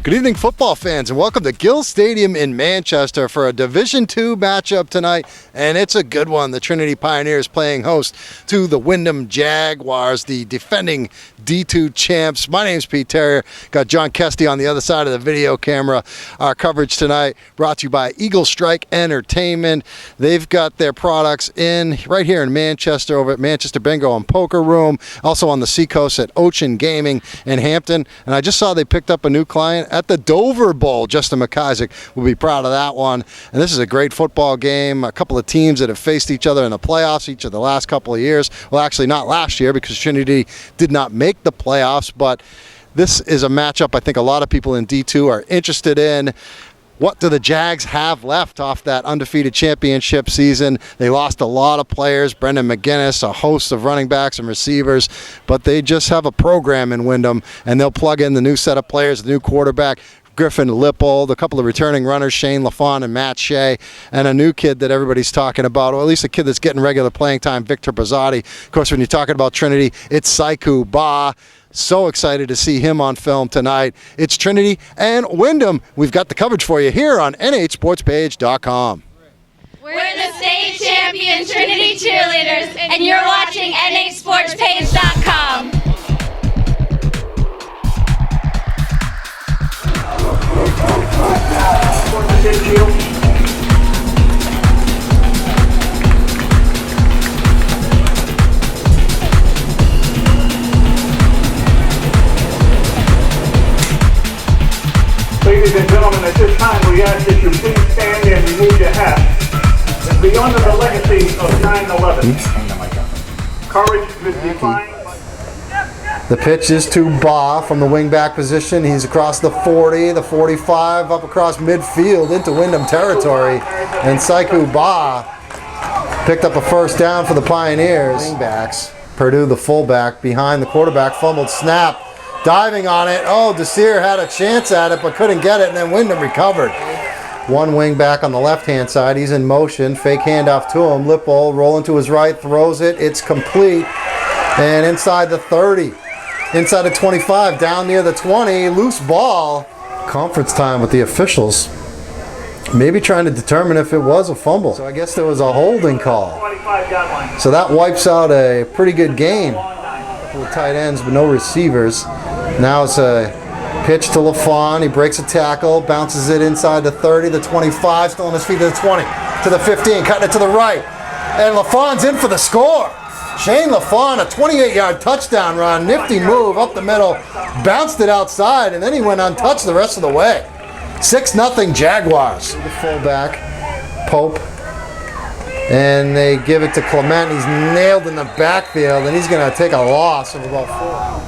Good evening, football fans, and welcome to Gill Stadium in Manchester for a Division II matchup tonight, and it's a good one. The Trinity Pioneers playing host to the Windham Jaguars, the defending D2 champs. My name's Pete Terrier. Got John Kesty on the other side of the video camera. Our coverage tonight brought to you by Eagle Strike Entertainment. They've got their products in right here in Manchester over at Manchester Bingo and Poker Room, also on the Seacoast at Ocean Gaming in Hampton. And I just saw they picked up a new client at the Dover Bowl. Justin McIsaac will be proud of that one. And this is a great football game. A couple of teams that have faced each other in the playoffs each of the last couple of years. Well, actually not last year because Trinity did not make the playoffs, but this is a matchup I think a lot of people in D2 are interested in. What do the Jags have left off that undefeated championship season? They lost a lot of players, Brendan McGinnis, a host of running backs and receivers, but they just have a program in Windham, and they'll plug in the new set of players, the new quarterback, Griffin Lippold, a couple of returning runners, Shane LaFawn and Matt Shea, and a new kid that everybody's talking about, or at least a kid that's getting regular playing time, Victor Brazzotti. Of course, when you're talking about Trinity, it's Saiku Ba. So excited to see him on film tonight. It's Trinity and Windham. We've got the coverage for you here on nhsportspage.com. We're the state champion Trinity cheerleaders, and you're watching nhsportspage.com. Ladies and gentlemen, at this time we ask that you please stand and remove your hat and be under the legacy of 9/11. Courage is defined by... The pitch is to Ba from the wingback position. He's across the 40, the 45, up across midfield into Windham territory. And Saiku Ba picked up a first down for the Pioneers. Wingbacks. Purdue, the fullback, behind the quarterback, fumbled snap. Diving on it. Oh, Desir had a chance at it but couldn't get it, and then Windham recovered. One wing back on the left-hand side. He's in motion. Fake handoff to him. Lippold rolling to his right, throws it. It's complete. And inside the 30. Inside the 25. Down near the 20. Loose ball. Conference time with the officials. Maybe trying to determine if it was a fumble. So I guess there was a holding call. So that wipes out a pretty good gain. With tight ends but no receivers. Now it's a pitch to LaFawn. He breaks a tackle, bounces it inside the 30, the 25, still on his feet to the 20, to the 15, cutting it to the right. And LaFawn's in for the score. Shane LaFawn, a 28-yard touchdown run, nifty move up the middle, bounced it outside, and then he went untouched the rest of the way. 6-0 Jaguars. The fullback, Pope. And they give it to Clement. He's nailed in the backfield, and he's going to take a loss of about 4.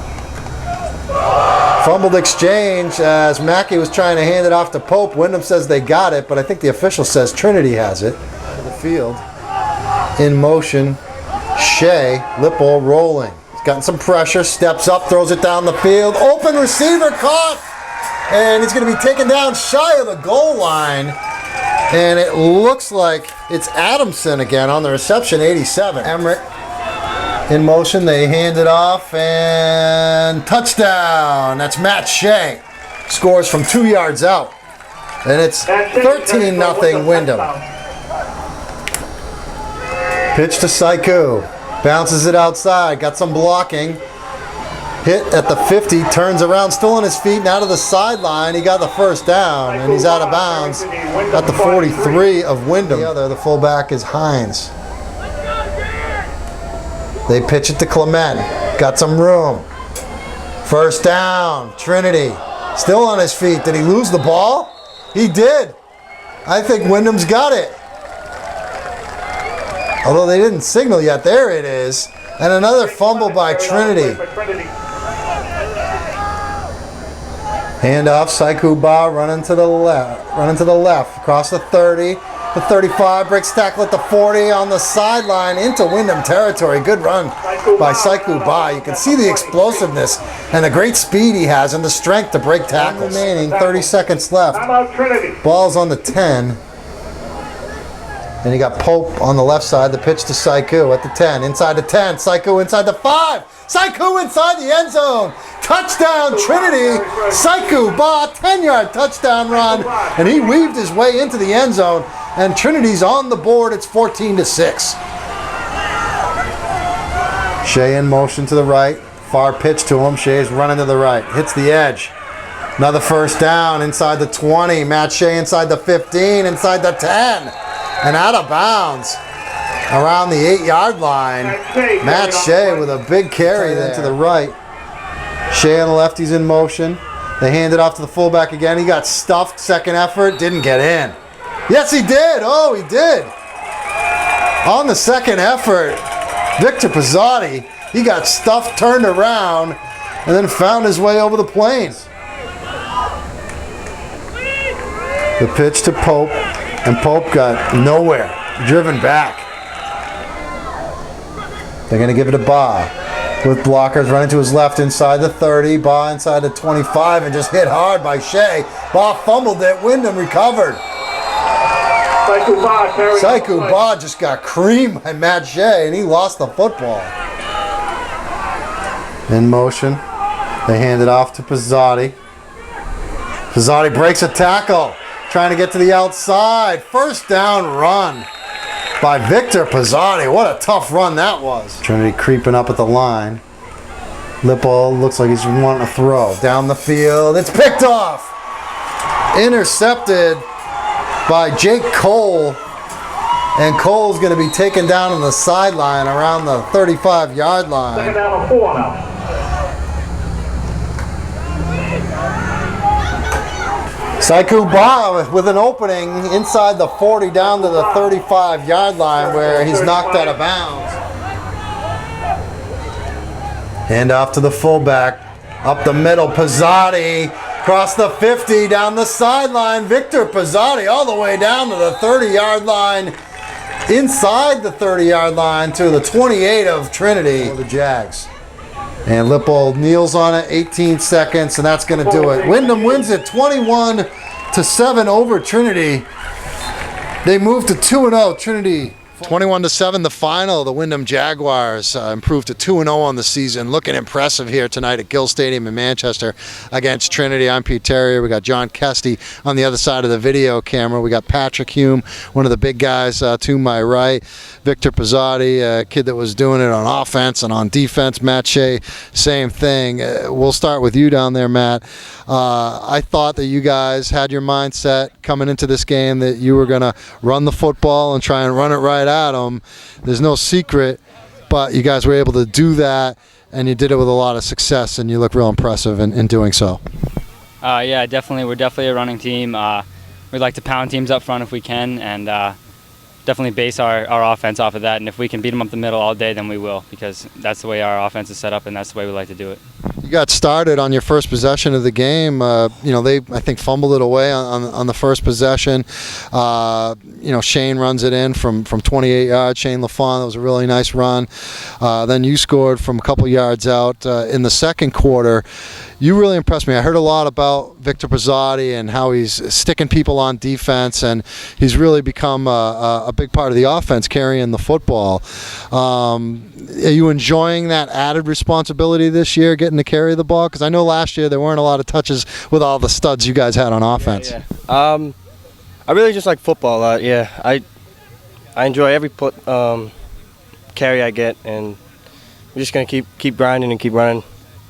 Fumbled exchange as Mackey was trying to hand it off to Pope. Windham says they got it, but I think the official says Trinity has it. To the field. In motion. Shea, Lippold rolling. He's gotten some pressure, steps up, throws it down the field. Open receiver caught, and he's going to be taken down shy of the goal line. And it looks like it's Adamson again on the reception, 87. Emmerich in motion. They hand it off, and touchdown. That's Matt Shea. Scores from 2 yards out. And it's 13-0 Windham. Pitch to Saiku. Bounces it outside. Got some blocking. Hit at the 50, turns around, still on his feet, now to the sideline. He got the first down, and he's out of bounds at the 43 of Windham. The fullback is Hines. They pitch it to Clement. Got some room. First down, Trinity. Still on his feet. Did he lose the ball? He did. I think Windham's got it. Although they didn't signal yet. There it is. And another fumble by Trinity. Handoff, Saiku Ba running to the left, across the 30, the 35, breaks tackle at the 40 on the sideline into Windham territory. Good run by Saiku Ba. You can see the explosiveness and the great speed he has and the strength to break tackles. Remaining 30 seconds left. Ball's on the 10. And you got Pope on the left side, the pitch to Saiku at the 10, inside the 10, Saiku inside the 5, Saiku inside the end zone. touchdown Trinity. Saiku Ba, 10-yard touchdown run, and he weaved his way into the end zone, and Trinity's on the board. It's 14-6. Shea in motion to the right. Far pitch to him. Shea's running to the right. Hits the edge. Another first down inside the 20. Matt Shea inside the 15, inside the 10. And out of bounds around the 8-yard line. Matt Shea with a big carry there to the right. Shea on the left, he's in motion. They hand it off to the fullback again. He got stuffed, second effort, didn't get in. Yes, he did. Oh, he did. On the second effort, Victor Pizzotti, he got stuffed, turned around, and then found his way over the plains. The pitch to Pope, and Pope got nowhere, driven back. They're going to give it to Ba. With blockers running to his left inside the 30, Ba inside the 25, and just hit hard by Shea. Ba fumbled it, Windham recovered. Saiku Ba just got creamed by Matt Shea, and he lost the football. In motion, they hand it off to Pizzotti. Pizzotti breaks a tackle, trying to get to the outside. First down run by Victor Pizzotti. What a tough run that was. Trinity creeping up at the line. Lippo looks like he's wanting to throw. Down the field, it's picked off. Intercepted by Jake Cole. And Cole's going to be taken down on the sideline around the 35-yard line. Second down and 4 now. Saiku Ba with an opening inside the 40 down to the 35-yard line where he's knocked out of bounds. Hand off to the fullback. Up the middle, Pizzotti. Across the 50, down the sideline. Victor Pizzotti all the way down to the 30-yard line. Inside the 30-yard line to the 28 of Trinity. The Jags. And Lippold kneels on it, 18 seconds, and that's going to do it. Windham wins it 21-7 over Trinity. They move to 2-0. Trinity 21-7, the final. The Windham Jaguars improved to 2-0 on the season. Looking impressive here tonight at Gill Stadium in Manchester against Trinity. I'm Pete Terrier. We got John Kesty on the other side of the video camera. We got Patrick Hume, one of the big guys to my right. Victor Pizzotti, a kid that was doing it on offense and on defense. Matt Shea, same thing. We'll start with you down there, Matt. I thought that you guys had your mindset coming into this game that you were going to run the football and try and run it right at them. There's no secret, but you guys were able to do that, and you did it with a lot of success, and you look real impressive in doing so. Yeah, definitely. We're definitely a running team. We like to pound teams up front if we can, and definitely base our offense off of that. And if we can beat them up the middle all day, then we will, because that's the way our offense is set up, and that's the way we like to do it. You got started on your first possession of the game. They, I think, fumbled it away on the first possession. Shane runs it in from 28 yards. Shane LaFawn, that was a really nice run. Then you scored from a couple yards out in the second quarter. You really impressed me. I heard a lot about Victor Pizzotti and how he's sticking people on defense, and he's really become a big part of the offense, carrying the football. Are you enjoying that added responsibility this year, getting to carry the ball? Because I know last year there weren't a lot of touches with all the studs you guys had on offense. Yeah. I really just like football a lot. Yeah, I enjoy every carry I get, and we're just gonna keep grinding and keep running.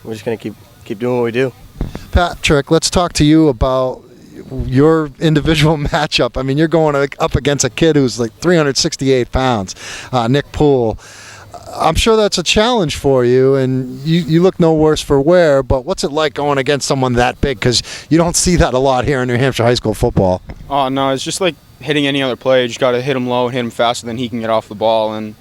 We're just gonna keep doing what we do. Patrick, let's talk to you about your individual matchup. I mean, you're going up against a kid who's like 368 pounds, Nick Poole. I'm sure that's a challenge for you, and you look no worse for wear, but what's it like going against someone that big? Because you don't see that a lot here in New Hampshire high school football. Oh, no, it's just like hitting any other play. You just got to hit him low and hit him faster than he can get off the ball. And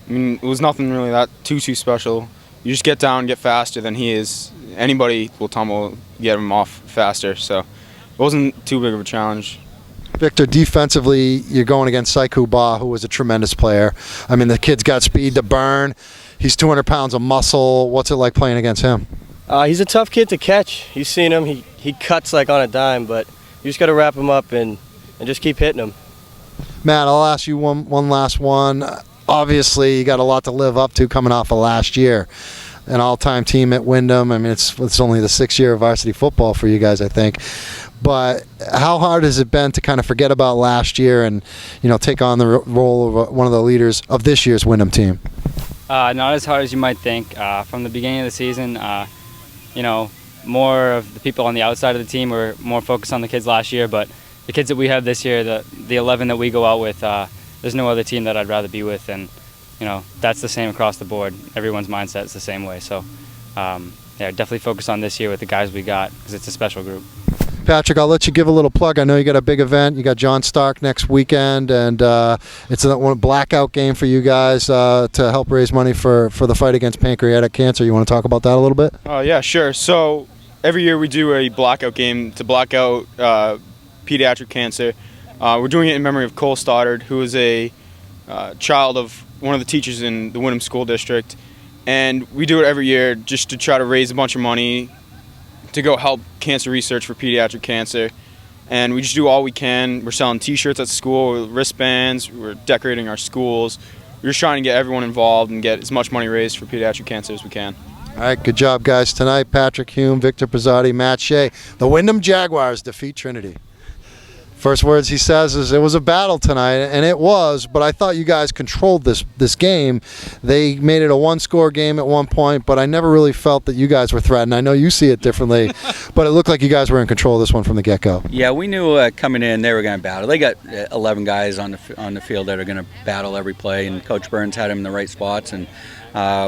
I mean, it was nothing really that too special. You just get down, get faster than he is. Anybody will tumble, get him off faster. So it wasn't too big of a challenge. Victor, defensively, you're going against Saiku Ba, who was a tremendous player. I mean, the kid's got speed to burn. He's 200 pounds of muscle. What's it like playing against him? He's a tough kid to catch. You've seen him. He cuts like on a dime, but you just got to wrap him up and just keep hitting him. Matt, I'll ask you one last one. Obviously, you got a lot to live up to coming off of last year. an all-time team at Windham. I mean, it's only the 6th year of varsity football for you guys, I think. But how hard has it been to kind of forget about last year and, take on the role of one of the leaders of this year's Windham team? Not as hard as you might think. From the beginning of the season, more of the people on the outside of the team were more focused on the kids last year, but the kids that we have this year, the 11 that we go out with, there's no other team that I'd rather be with, and that's the same across the board. Everyone's mindset is the same way. So, definitely focus on this year with the guys we got because it's a special group. Patrick, I'll let you give a little plug. I know you got a big event. You got John Stark next weekend, and it's a blackout game for you guys to help raise money for the fight against pancreatic cancer. You want to talk about that a little bit? Yeah, sure. So every year we do a blackout game to block out pediatric cancer. We're doing it in memory of Cole Stoddard, who is a child of one of the teachers in the Windham School District. And we do it every year just to try to raise a bunch of money to go help cancer research for pediatric cancer. And we just do all we can. We're selling t-shirts at school, wristbands, we're decorating our schools. We're just trying to get everyone involved and get as much money raised for pediatric cancer as we can. All right, good job, guys. Tonight, Patrick Hume, Victor Prezzotti, Matt Shea. The Windham Jaguars defeat Trinity. First words he says is, it was a battle tonight, and it was, but I thought you guys controlled this game. They made it a one-score game at one point, but I never really felt that you guys were threatened. I know you see it differently, but it looked like you guys were in control of this one from the get-go. Yeah, we knew coming in they were going to battle. They got 11 guys on the field that are going to battle every play, and Coach Burns had them in the right spots, and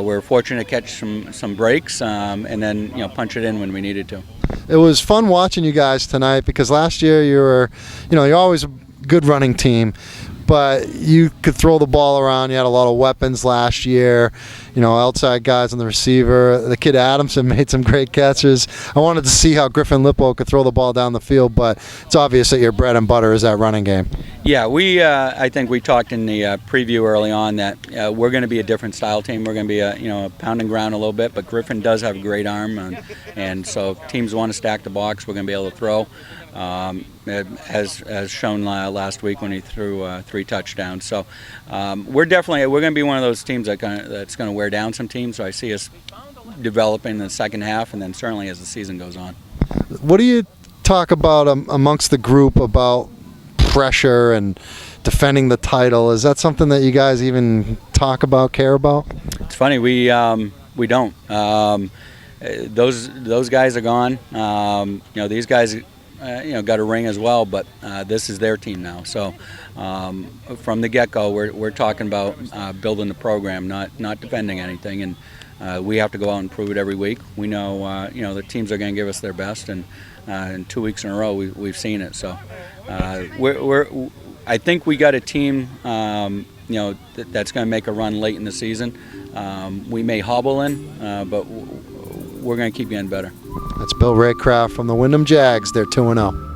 we're fortunate to catch some breaks and then punch it in when we needed to. It was fun watching you guys tonight because last year you're always a good running team, but you could throw the ball around. You had a lot of weapons last year, outside guys on the receiver. The kid Adamson made some great catches. I wanted to see how Griffin Lippo could throw the ball down the field, but it's obvious that your bread and butter is that running game. Yeah, I think we talked in the preview early on that we're going to be a different style team. We're going to be a pound and ground a little bit, but Griffin does have a great arm, and so if teams want to stack the box, we're going to be able to throw. As shown last week when he threw 3 touchdowns. So we're going to be one of those teams that's going to wear down some teams. So I see us developing in the second half, and then certainly as the season goes on. What do you talk about amongst the group about pressure and defending the title? Is that something that you guys even talk about, care about? It's funny, we don't. Those guys are gone. These guys got a ring as well, but this is their team now. So from the get-go, we're talking about building the program, not defending anything, and we have to go out and prove it every week. We know the teams are going to give us their best, and in 2 weeks in a row we've seen it. So I think we got a team that's going to make a run late in the season. We may hobble in, but we're going to keep getting better. That's Bill Raycraft from the Windham Jags. They're 2-0.